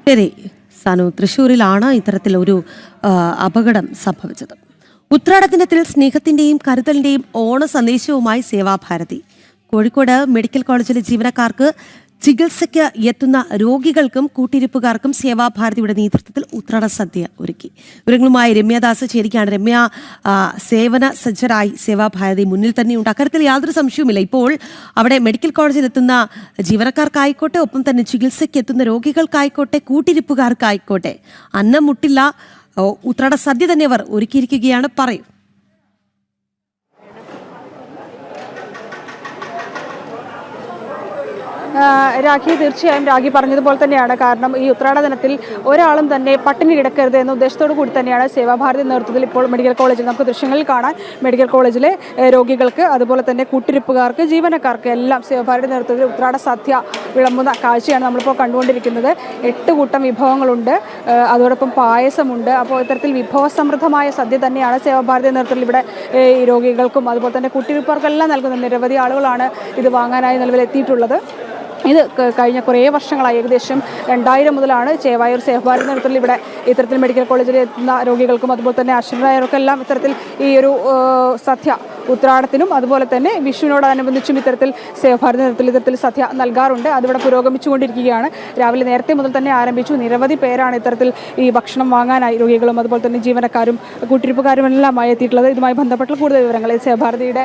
ശരി സാനു, തൃശ്ശൂരിലാണ് ഇത്തരത്തിലൊരു അപകടം സംഭവിച്ചത്. ഉത്രാടദിനത്തിൽ സ്നേഹത്തിന്റെയും കരുതലിന്റെയും ഓണ സന്ദേശവുമായി സേവാഭാരതി. കോഴിക്കോട് മെഡിക്കൽ കോളേജിലെ ജീവനക്കാർക്ക് ചികിത്സയ്ക്ക് എത്തുന്ന രോഗികൾക്കും കൂട്ടിരിപ്പുകാർക്കും സേവാഭാരതിയുടെ നേതൃത്വത്തിൽ ഉത്രാട സദ്യ ഒരുക്കി. വിവരങ്ങളുമായി രമ്യദാസ് ചേരുകയാണ്. രമ്യ, സേവന സജ്ജരായി സേവാഭാരതി മുന്നിൽ തന്നെയുണ്ട്. അക്കാര്യത്തിൽ യാതൊരു സംശയവുമില്ല. ഇപ്പോൾ അവിടെ മെഡിക്കൽ കോളേജിൽ എത്തുന്ന ജീവനക്കാർക്കായിക്കോട്ടെ, ഒപ്പം തന്നെ ചികിത്സയ്ക്ക് എത്തുന്ന രോഗികൾക്കായിക്കോട്ടെ, കൂട്ടിരിപ്പുകാർക്കായിക്കോട്ടെ, അന്നം മുട്ടില്ല. ഉത്രാട സദ്യ തന്നെ അവർ ഒരുക്കിയിരിക്കുകയാണ്. പറയൂ. രാഖി, തീർച്ചയായും രാഖി പറഞ്ഞതുപോലെ തന്നെയാണ്. കാരണം ഈ ഉത്രാട ദിനത്തിൽ ഒരാളും തന്നെ പട്ടിണി കിടക്കരുത് എന്ന ഉദ്ദേശത്തോടു കൂടി തന്നെയാണ് സേവാഭാരതി നേതൃത്വത്തിൽ ഇപ്പോൾ മെഡിക്കൽ കോളേജിൽ നമുക്ക് ദൃശ്യങ്ങളിൽ കാണാൻ മെഡിക്കൽ കോളേജിലെ രോഗികൾക്ക്, അതുപോലെ തന്നെ കൂട്ടിരിപ്പുകാർക്ക്, ജീവനക്കാർക്ക് എല്ലാം സേവാഭാരതി നേതൃത്വത്തിൽ ഉത്രാട സദ്യ വിളമ്പുന്ന കാഴ്ചയാണ് നമ്മളിപ്പോൾ കണ്ടുകൊണ്ടിരിക്കുന്നത്. 8 കൂട്ടം വിഭവങ്ങളുണ്ട്, അതോടൊപ്പം പായസമുണ്ട്. അപ്പോൾ ഇത്തരത്തിൽ വിഭവസമൃദ്ധമായ സദ്യ തന്നെയാണ് സേവാഭാരതി നേതൃത്വത്തിൽ ഇവിടെ ഈ രോഗികൾക്കും അതുപോലെ തന്നെ കൂട്ടിരിപ്പുകാർക്കെല്ലാം നൽകുന്നത്. നിരവധി ആളുകളാണ് ഇത് വാങ്ങാനായി നിലവിൽ എത്തിയിട്ടുള്ളത്. ഇത് കഴിഞ്ഞ കുറേ വർഷങ്ങളായി, ഏകദേശം 2000 മുതലാണ് ചേവായൂർ സേവാഭാരതി നേതൃത്വത്തിൽ ഇവിടെ ഇത്തരത്തിൽ മെഡിക്കൽ കോളേജിൽ എത്തുന്ന രോഗികൾക്കും അതുപോലെ തന്നെ ആശുപത്രിക്കാർക്കെല്ലാം ഇത്തരത്തിൽ ഈ ഒരു സദ്യ ഉത്രാടത്തിനും അതുപോലെ തന്നെ വിഷുവിനോടനുബന്ധിച്ചും ഇത്തരത്തിൽ സേവാഭാരതി നേതൃത്വത്തിൽ ഇത്തരത്തിൽ സദ്യ നൽകാറുണ്ട്. അതിവിടെ പുരോഗമിച്ചുകൊണ്ടിരിക്കുകയാണ്. രാവിലെ നേരത്തെ മുതൽ തന്നെ ആരംഭിച്ചു. നിരവധി പേരാണ് ഇത്തരത്തിൽ ഈ ഭക്ഷണം വാങ്ങാനായി രോഗികളും അതുപോലെ തന്നെ ജീവനക്കാരും കൂട്ടിരിപ്പുകാരും എല്ലാമായി എത്തിയിട്ടുള്ളത്. ഇതുമായി ബന്ധപ്പെട്ട കൂടുതൽ വിവരങ്ങൾ സേവാഭാരതിയുടെ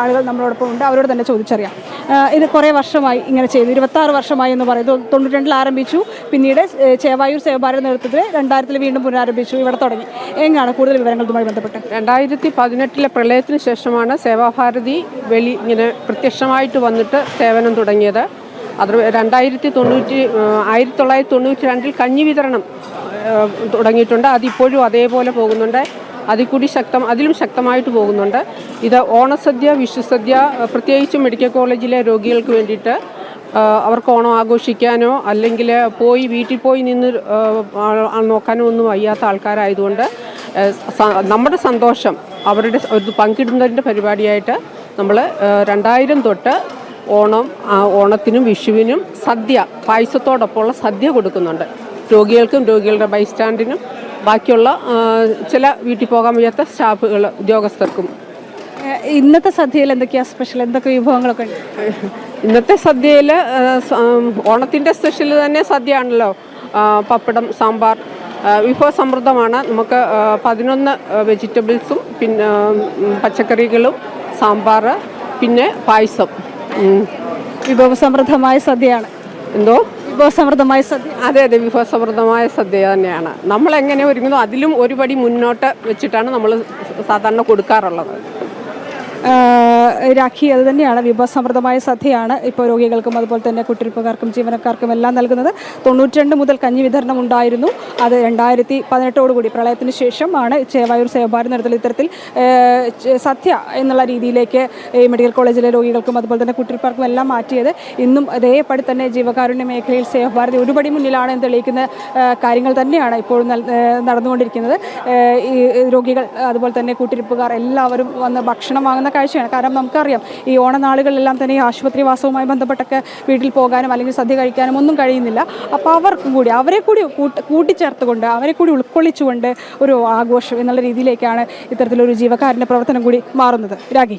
ആളുകൾ നമ്മളോടൊപ്പം ഉണ്ട്, അവരോട് തന്നെ ചോദിച്ചറിയാം. ഇത് കുറേ വർഷമായി ഇങ്ങനെ ചെയ്തു, 26 വർഷമായി എന്ന് പറയുന്നത്. 92 ആരംഭിച്ചു, പിന്നീട് ചേവായൂർ സേവാഭാരതി നേതൃത്വത്തിൽ 2000 വീണ്ടും പുനരാരംഭിച്ചു, ഇവിടെ തുടങ്ങി. എങ്ങനെയാണ് കൂടുതൽ വിവരങ്ങൾ ഇതുമായി ബന്ധപ്പെട്ട്? 2018 പ്രളയത്തിന് ശേഷമാണ് സേവാഭാരതി ഇങ്ങനെ പ്രത്യക്ഷമായിട്ട് വന്നിട്ട് സേവനം തുടങ്ങിയത്. അത് 1992 കഞ്ഞി വിതരണം തുടങ്ങിയിട്ടുണ്ട്. അതിപ്പോഴും അതേപോലെ പോകുന്നുണ്ട്. അതിലും ശക്തമായിട്ട് പോകുന്നുണ്ട്. ഇത് ഓണസദ്യ, വിഷുസദ്യ, പ്രത്യേകിച്ചും മെഡിക്കൽ കോളേജിലെ രോഗികൾക്ക് വേണ്ടിയിട്ട് അവർക്ക് ഓണം ആഘോഷിക്കാനോ അല്ലെങ്കിൽ വീട്ടിൽ പോയി നിന്ന് നോക്കാനോ ഒന്നും വയ്യാത്ത ആൾക്കാരായതുകൊണ്ട് നമ്മുടെ സന്തോഷം അവരുടെ ഒരു പങ്കിടുന്നതിൻ്റെ പരിപാടിയായിട്ട് നമ്മൾ 2000 തൊട്ട് ഓണത്തിനും വിഷുവിനും സദ്യ, പായസത്തോടൊപ്പമുള്ള സദ്യ കൊടുക്കുന്നുണ്ട്. രോഗികൾക്കും രോഗികളുടെ ബൈസ്റ്റാൻഡിനും ബാക്കിയുള്ള ചില വീട്ടിൽ പോകാൻ വയ്യാത്ത സ്റ്റാഫുകൾ, ഉദ്യോഗസ്ഥർക്കും. ഇന്നത്തെ സദ്യയിൽ എന്തൊക്കെയാണ് സ്പെഷ്യൽ, എന്തൊക്കെ വിഭവങ്ങളൊക്കെ ഉണ്ട്? ഇന്നത്തെ സദ്യയിൽ ഓണത്തിൻ്റെ സ്പെഷ്യൽ തന്നെ സദ്യയാണല്ലോ. പപ്പടം, സാമ്പാർ, വിഭവസമൃദ്ധമാണ്. നമുക്ക് 11 വെജിറ്റബിൾസും പിന്നെ പച്ചക്കറികളും, സാമ്പാർ, പിന്നെ പായസം. വിഭവസമൃദ്ധമായ സദ്യയാണ്. എന്തോ വിഭവസമൃദ്ധമായ സദ്യ? അതെ, വിഭവസമൃദ്ധമായ സദ്യ തന്നെയാണ്. നമ്മളെങ്ങനെ ഒരുങ്ങുന്നു അതിലും ഒരുപടി മുന്നോട്ട് വെച്ചിട്ടാണ് നമ്മൾ സാധാരണ കൊടുക്കാറുള്ളത്. രാഖി, അത് തന്നെയാണ്, വിഭവസമൃദ്ധമായ സദ്യയാണ് ഇപ്പോൾ രോഗികൾക്കും അതുപോലെ തന്നെ കുട്ടിരിപ്പുകാർക്കും ജീവനക്കാർക്കും എല്ലാം നൽകുന്നത്. 92 മുതൽ കഞ്ഞി വിതരണം ഉണ്ടായിരുന്നു. അത് 2018 പ്രളയത്തിന് ശേഷമാണ് ചേവായൂർ സേവാഭാരതി നേതൃത്വത്തിൽ ഇത്തരത്തിൽ സദ്യ എന്നുള്ള രീതിയിലേക്ക് ഈ മെഡിക്കൽ കോളേജിലെ രോഗികൾക്കും അതുപോലെ തന്നെ കുട്ടിരിപ്പുകാർക്കും എല്ലാം മാറ്റിയത്. ഇന്നും അതേപടി തന്നെ ജീവകാരുണ്യ മേഖലയിൽ സേവാഭാരതി ഒരുപടി മുന്നിലാണ് എന്ന് തെളിയിക്കുന്ന കാര്യങ്ങൾ തന്നെയാണ് ഇപ്പോഴും നടന്നുകൊണ്ടിരിക്കുന്നത്. ഈ രോഗികൾ അതുപോലെ തന്നെ കുട്ടിരിപ്പുകാർ എല്ലാവരും വന്ന് ഭക്ഷണം വാങ്ങുന്ന കാഴ്ചയാണ്. കാരണം നമുക്കറിയാം, ഈ ഓണനാളുകളിലെല്ലാം തന്നെ ഈ ആശുപത്രിവാസവുമായി ബന്ധപ്പെട്ടൊക്കെ വീട്ടിൽ പോകാനും അല്ലെങ്കിൽ സദ്യ കഴിക്കാനും ഒന്നും കഴിയുന്നില്ല. അപ്പോൾ അവരെ കൂടി കൂട്ടിച്ചേർത്തുകൊണ്ട്, അവരെ കൂടി ഉൾക്കൊള്ളിച്ചുകൊണ്ട് ഒരു ആഘോഷം എന്നുള്ള രീതിയിലേക്കാണ് ഇത്തരത്തിലൊരു ജീവകാരുണ്യ പ്രവർത്തനം കൂടി മാറുന്നത്. രാഖി.